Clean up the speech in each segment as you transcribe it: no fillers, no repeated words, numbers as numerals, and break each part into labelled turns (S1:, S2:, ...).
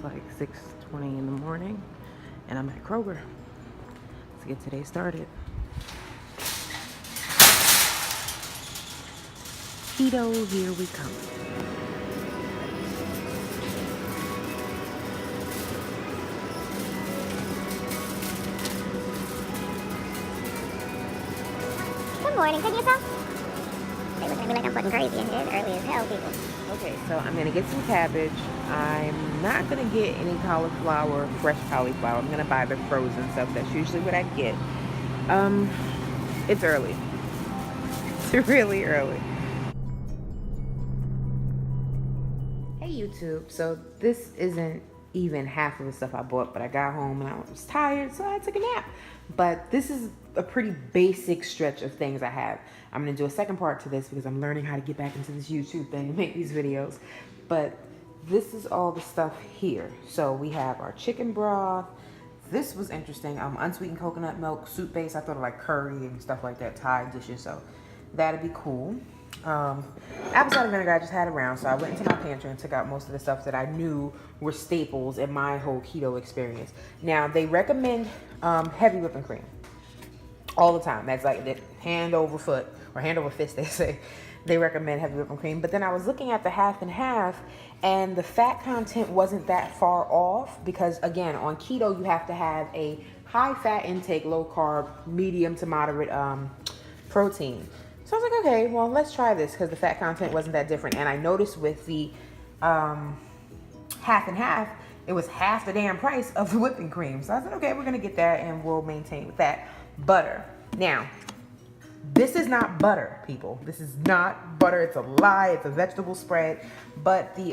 S1: like 6:20 in the morning, and I'm at Kroger. Let's get today started. Keto, here we come.
S2: Good morning, could you tell? They look at me like I'm fucking crazy in here. It's early as hell, people.
S1: Okay, so I'm gonna get some cabbage. I'm not gonna get any cauliflower, fresh cauliflower. I'm gonna buy the frozen stuff. That's usually what I get. It's early. It's really early. Hey YouTube, so this isn't even half of the stuff I bought, but I got home and I was tired, so I took a nap. But this is a pretty basic stretch of things I have. I'm gonna do a second part to this because I'm learning how to get back into this YouTube thing to make these videos. But this is all the stuff here. So we have our chicken broth. This was interesting. Unsweetened coconut milk, soup base. I thought of like curry and stuff like that, Thai dishes. So that'd be cool. Apple cider vinegar I just had around, so I went into my pantry and took out most of the stuff that I knew were staples in my whole keto experience. Now they recommend heavy whipping cream all the time. That's like the hand over foot or hand over fist, they say. They recommend heavy whipping cream. But then I was looking at the half and half, and the fat content wasn't that far off because, again, on keto you have to have a high fat intake, low carb, medium to moderate protein. So I was like, okay, well, let's try this because the fat content wasn't that different. And I noticed with the half and half, it was half the damn price of the whipping cream. So I said, okay, we're going to get that and we'll maintain with that. Butter. Now, this is not butter, people. This is not butter. It's a lie. It's a vegetable spread. But the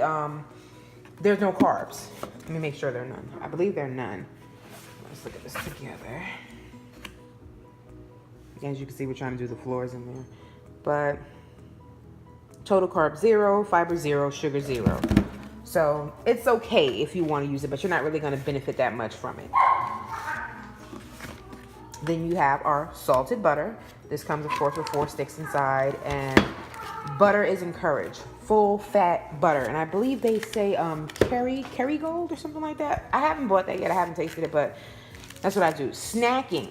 S1: there's no carbs. Let me make sure there are none. I believe there are none. Let's look at this together. As you can see, we're trying to do the floors in there. But total carb 0, fiber 0, sugar 0. So it's okay if you want to use it, but you're not really going to benefit that much from it. Then you have our salted butter. This comes, of course, with 4 sticks inside, and butter is encouraged. Full fat butter. And I believe they say Kerrygold or something like that. I haven't bought that yet. I haven't tasted it, but that's what I do. Snacking.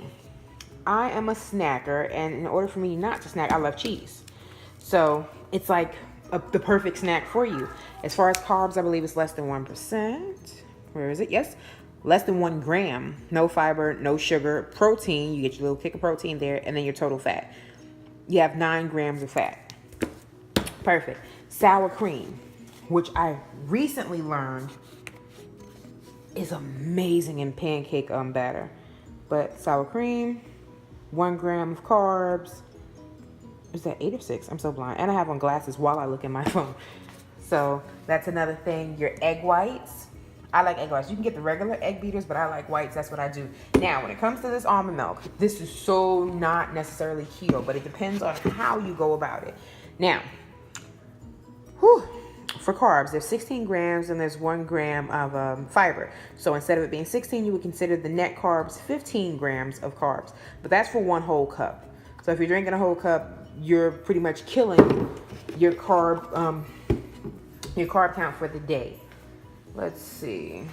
S1: I am a snacker, and in order for me not to snack, I love cheese. So it's like the perfect snack for you. As far as carbs, I believe it's less than 1%. Where is it? Yes. Less than 1 gram. No fiber, no sugar. Protein, you get your little kick of protein there, and then your total fat. You have 9 grams of fat. Perfect. Sour cream, which I recently learned is amazing in pancake batter. But sour cream, 1 gram of carbs. Is that 8 or 6? I'm so blind. And I have on glasses while I look at my phone. So that's another thing. Your egg whites. I like egg whites. You can get the regular egg beaters, but I like whites. That's what I do. Now, when it comes to this almond milk, this is so not necessarily keto, but it depends on how you go about it. Now, for carbs, there's 16 grams and there's 1 gram of fiber. So instead of it being 16, you would consider the net carbs 15 grams of carbs. But that's for 1 whole cup. So if you're drinking a whole cup, you're pretty much killing your carb count for the day. Let's see.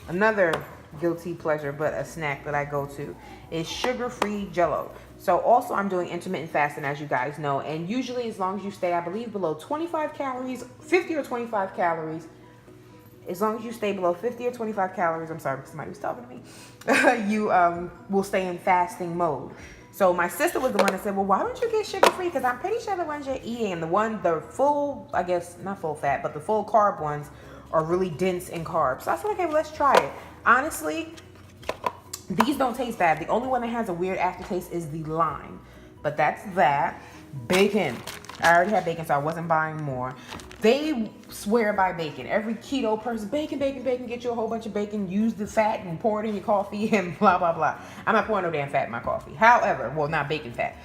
S1: Another guilty pleasure, but a snack that I go to is sugar-free Jello. So also I'm doing intermittent fasting, as you guys know, and usually as long as you stay, I believe, below 25 calories, 50 or 25 calories, as long as you stay below 50 or 25 calories, I'm sorry, somebody was talking to me, you will stay in fasting mode. So my sister was the one that said, well, why don't you get sugar-free? Because I'm pretty sure the ones you're eating, the full, I guess, not full fat, but the full carb ones are really dense in carbs. So I said, okay, well, let's try it. Honestly, these don't taste bad. The only one that has a weird aftertaste is the lime. But that's that. Bacon. I already had bacon, so I wasn't buying more. They swear by bacon. Every keto person, bacon, bacon, bacon. Get you a whole bunch of bacon. Use the fat and pour it in your coffee and blah, blah, blah. I'm not pouring no damn fat in my coffee. However, well, not bacon fat.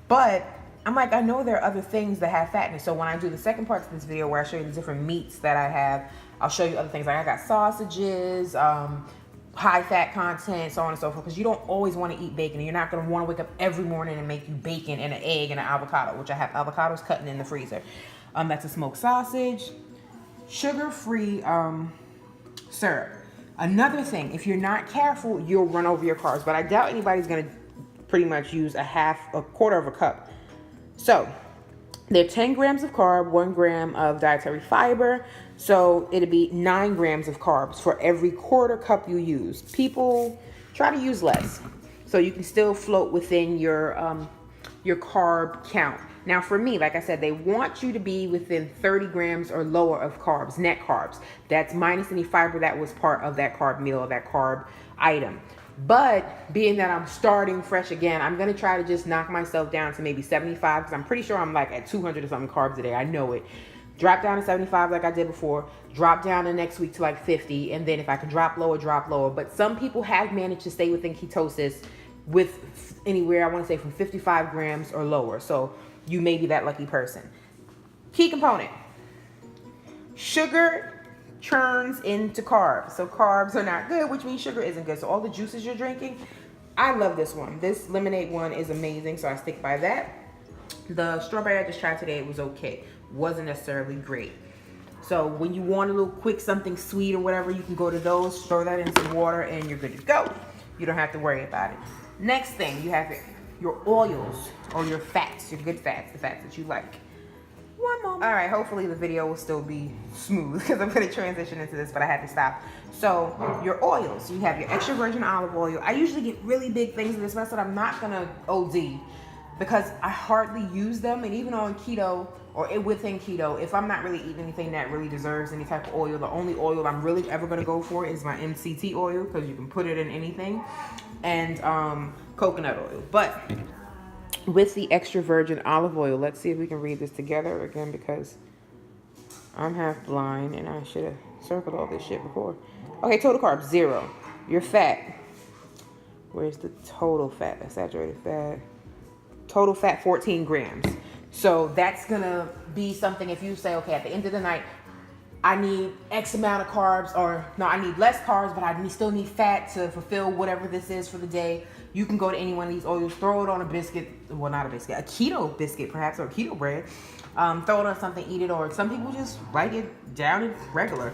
S1: But I'm like, I know there are other things that have fat in it. So when I do the second part of this video where I show you the different meats that I have, I'll show you other things. Like I got sausages, high fat content, so on and so forth, because you don't always want to eat bacon. You're not going to want to wake up every morning and make you bacon and an egg and an avocado, which I have avocados cutting in the freezer. That's a smoked sausage, sugar-free syrup. Another thing, if you're not careful, you'll run over your carbs, but I doubt anybody's gonna pretty much use a quarter of a cup. So they're 10 grams of carb, 1 gram of dietary fiber. So it'd be 9 grams of carbs for every quarter cup you use. People try to use less, so you can still float within your carb count. Now for me, like I said, they want you to be within 30 grams or lower of carbs, net carbs. That's minus any fiber that was part of that carb meal or that carb item. But being that I'm starting fresh again, I'm going to try to just knock myself down to maybe 75, because I'm pretty sure I'm like at 200 or something carbs a day. I know it. Drop down to 75 like I did before. Drop down the next week to like 50. And then if I can drop lower, drop lower. But some people have managed to stay within ketosis with anywhere, I want to say from 55 grams or lower. So you may be that lucky person. Key component. Sugar churns into carbs. So carbs are not good, which means sugar isn't good. So all the juices you're drinking, I love this one. This lemonade one is amazing, so I stick by that. The strawberry I just tried today, it was okay. Wasn't necessarily great. So when you want a little quick something sweet or whatever, you can go to those, throw that in some water, and you're good to go. You don't have to worry about it. Next thing, you have your oils or your fats, your good fats, the fats that you like. One moment. All right, hopefully the video will still be smooth because I'm going to transition into this, but I had to stop. So your oils, you have your extra virgin olive oil. I usually get really big things of this, but I said I'm not going to OD because I hardly use them. And even on keto or within keto, if I'm not really eating anything that really deserves any type of oil, the only oil I'm really ever going to go for is my MCT oil, because you can put it in anything, and coconut oil. But with the extra virgin olive oil, let's see if we can read this together again, because I'm half blind and I should have circled all this shit before. Okay, total carbs, 0. Your fat, where's the total fat? The saturated fat. Total fat, 14 grams. So that's gonna be something if you say, okay, at the end of the night, I need X amount of carbs, or no, I need less carbs, but I still need fat to fulfill whatever this is for the day. You can go to any one of these oils, throw it on a biscuit, well, not a biscuit, a keto biscuit perhaps, or keto bread. Throw it on something, eat it, or some people just like it down in regular.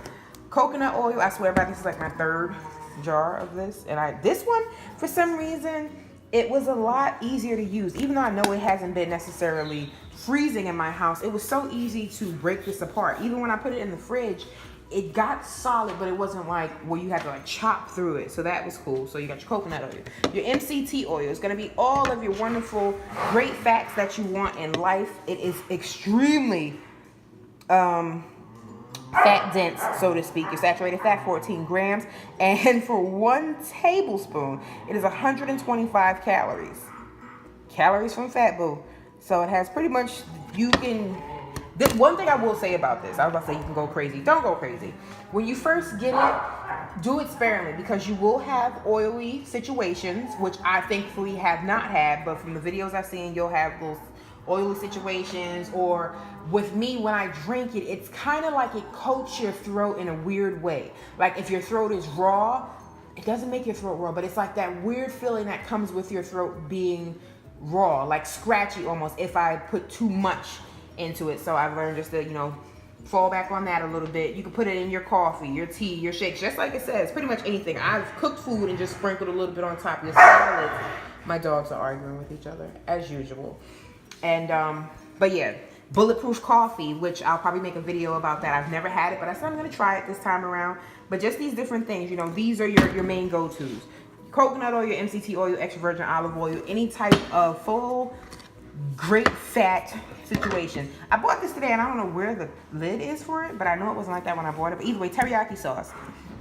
S1: Coconut oil, I swear by this is like my 3rd jar of this. And this one, for some reason, it was a lot easier to use. Even though I know it hasn't been necessarily freezing in my house, it was so easy to break this apart. Even when I put it in the fridge, it got solid, but it wasn't like where you had to like chop through it. So that was cool. So you got your coconut oil. Your MCT oil is going to be all of your wonderful, great fats that you want in life. It is extremely fat dense, so to speak. Your saturated fat, 14 grams. And for 1 tablespoon, it is 125 calories. Calories from fat, boo. So it has pretty much, you can... This one thing I will say about this, I was about to say you can go crazy. Don't go crazy. When you first get it, do it sparingly, because you will have oily situations, which I thankfully have not had, but from the videos I've seen, you'll have those oily situations. Or with me, when I drink it, it's kind of like it coats your throat in a weird way. Like if your throat is raw, it doesn't make your throat raw, but it's like that weird feeling that comes with your throat being raw, like scratchy almost, if I put too much into it. So I've learned just to, fall back on that a little bit. You can put it in your coffee, your tea, your shakes, just like it says, pretty much anything. I've cooked food and just sprinkled a little bit on top of your salads. My dogs are arguing with each other as usual. And but yeah, bulletproof coffee, which I'll probably make a video about that. I've never had it, but I said I'm gonna try it this time around. But just these different things, these are your main go-tos. Coconut oil, your MCT oil, extra virgin olive oil, any type of full great fat situation. I bought this today and I don't know where the lid is for it, but I know it wasn't like that when I bought it. But either way, teriyaki sauce.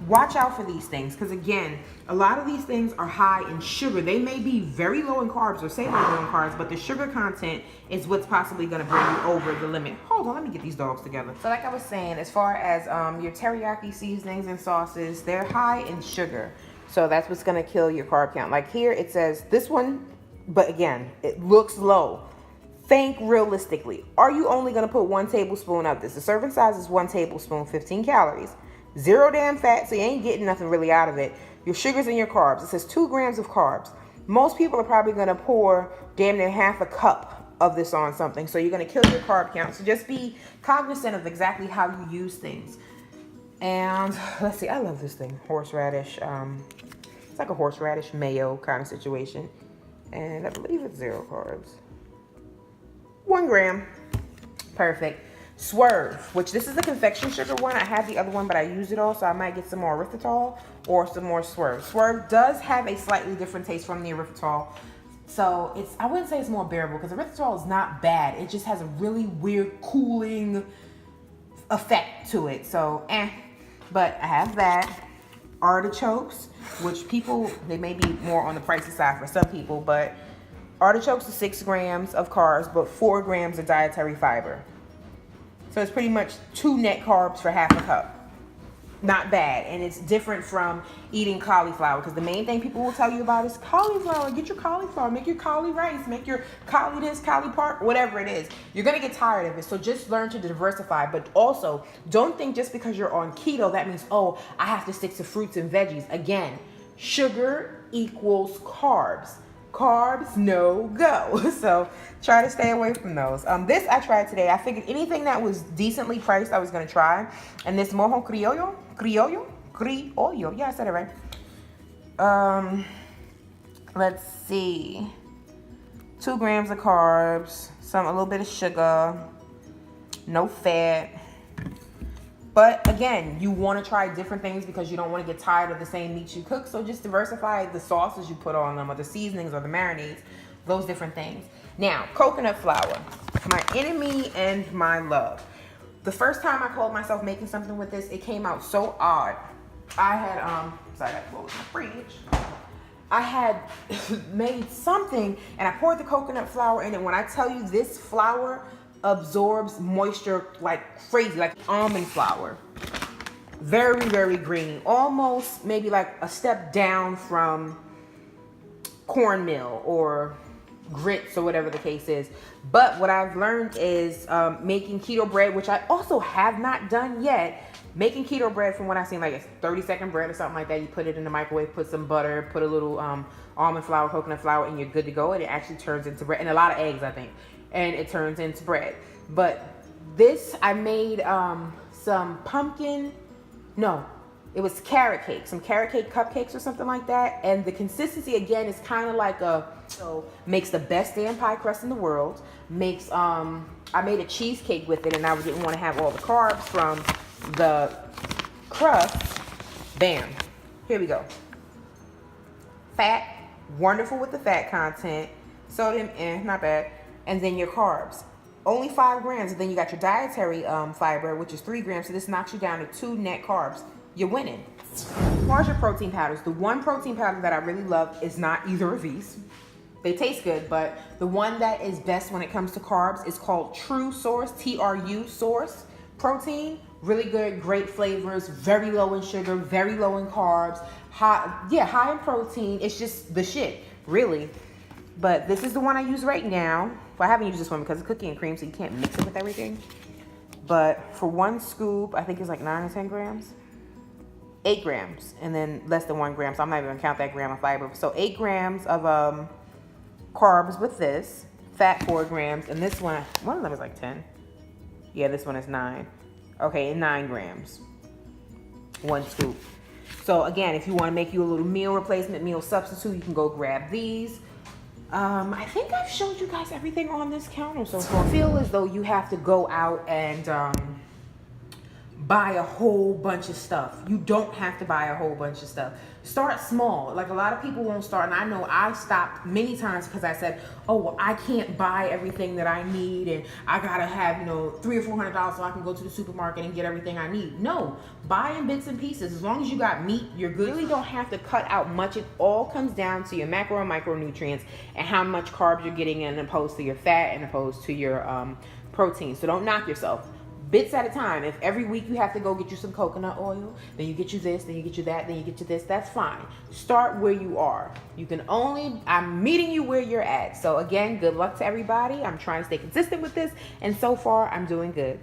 S1: Watch out for these things, because again, a lot of these things are high in sugar. They may be very low in carbs or say they're low in carbs, but the sugar content is what's possibly going to bring you over the limit. Hold on, let me get these dogs together. So like I was saying, as far as your teriyaki seasonings and sauces, they're high in sugar. So that's what's going to kill your carb count. Like here it says this one, but again, it looks low. Think realistically. Are you only going to put 1 tablespoon of this? The serving size is 1 tablespoon, 15 calories. 0 damn fat, so you ain't getting nothing really out of it. Your sugars and your carbs. It says 2 grams of carbs. Most people are probably going to pour damn near half a cup of this on something. So you're going to kill your carb count. So just be cognizant of exactly how you use things. And let's see, I love this thing, horseradish. It's like a horseradish mayo kind of situation. And I believe it's 0 carbs. 1 gram. Perfect. Swerve, which this is the confection sugar one. I have the other one, but I used it all, so I might get some more erythritol or some more Swerve. Swerve does have a slightly different taste from the erythritol. So it's, I wouldn't say it's more bearable because erythritol is not bad. It just has a really weird cooling effect to it. So, but I have that. Artichokes, which people, they may be more on the pricey side for some people, but artichokes are 6 grams of carbs, but 4 grams of dietary fiber. So it's pretty much 2 net carbs for half a cup. Not bad. And it's different from eating cauliflower, because the main thing people will tell you about is cauliflower. Get your cauliflower, make your cauli rice, make your cauli this, cauli part, whatever it is. You're going to get tired of it. So just learn to diversify. But also, don't think just because you're on keto, that means, oh, I have to stick to fruits and veggies. Again, sugar equals carbs. Carbs, no go. So try to stay away from those. This I tried today. I figured anything that was decently priced I was going to try. And this mojo criollo. Yeah, I said it right. Let's see. 2 grams of carbs, a little bit of sugar, no fat. But again, you want to try different things because you don't want to get tired of the same meats you cook. So just diversify the sauces you put on them, or the seasonings, or the marinades, those different things. Now, coconut flour, my enemy and my love. The first time I called myself making something with this, it came out so odd. I had, sorry, I closed my fridge. I had made something and I poured the coconut flour in it. When I tell you this flour absorbs moisture like crazy, like almond flour. Very, very green. Almost maybe like a step down from cornmeal or grits or whatever the case is. But what I've learned is making keto bread, which I also have not done yet. Making keto bread, from what I've seen, like it's 30-second bread or something like that. You put it in the microwave, put some butter, put a little almond flour, coconut flour, and you're good to go. And it actually turns into bread, and a lot of eggs, I think. And it turns into bread. But this, I made some pumpkin, no, it was carrot cake, some carrot cake cupcakes or something like that. And the consistency, again, is kind of like makes the best damn pie crust in the world. Makes, I made a cheesecake with it, and I didn't want to have all the carbs from the crust. Bam, here we go. Fat, wonderful with the fat content. Sodium, not bad. And then your carbs, only 5 grams. And then you got your dietary fiber, which is 3 grams. So this knocks you down to 2 net carbs. You're winning. As far as your protein powders, the one protein powder that I really love is not either of these. They taste good, but the one that is best when it comes to carbs is called True Source, TRU Source protein. Really good, great flavors, very low in sugar, very low in carbs, high in protein. It's just the shit, really. But this is the one I use right now. Well, I haven't used this one because it's cookie and cream, so you can't mix it with everything. But for 1 scoop, I think it's like 9 or 10 grams. 8 grams, and then less than 1 gram. So I'm not even gonna count that gram of fiber. So 8 grams of carbs with this. Fat 4 grams, and this one of them is like 10. Yeah, this one is 9. Okay, and 9 grams. 1 scoop. So again, if you want to make you a little meal replacement, meal substitute, you can go grab these. I think I've showed you guys everything on this counter so far. I feel as though you have to go out and buy a whole bunch of stuff. You don't have to buy a whole bunch of stuff. Start small. Like a lot of people won't start, and I know I stopped many times because I said, oh, well, I can't buy everything that I need, and I gotta have, $300 or $400 so I can go to the supermarket and get everything I need. No, buy in bits and pieces. As long as you got meat, you're good. You really don't have to cut out much. It all comes down to your macro and micronutrients and how much carbs you're getting in, opposed to your fat and opposed to your protein. So don't knock yourself. Bits at a time. If every week you have to go get you some coconut oil, then you get you this, then you get you that, then you get you this, that's fine. Start where you are. I'm meeting you where you're at. So again, good luck to everybody. I'm trying to stay consistent with this, and so far I'm doing good.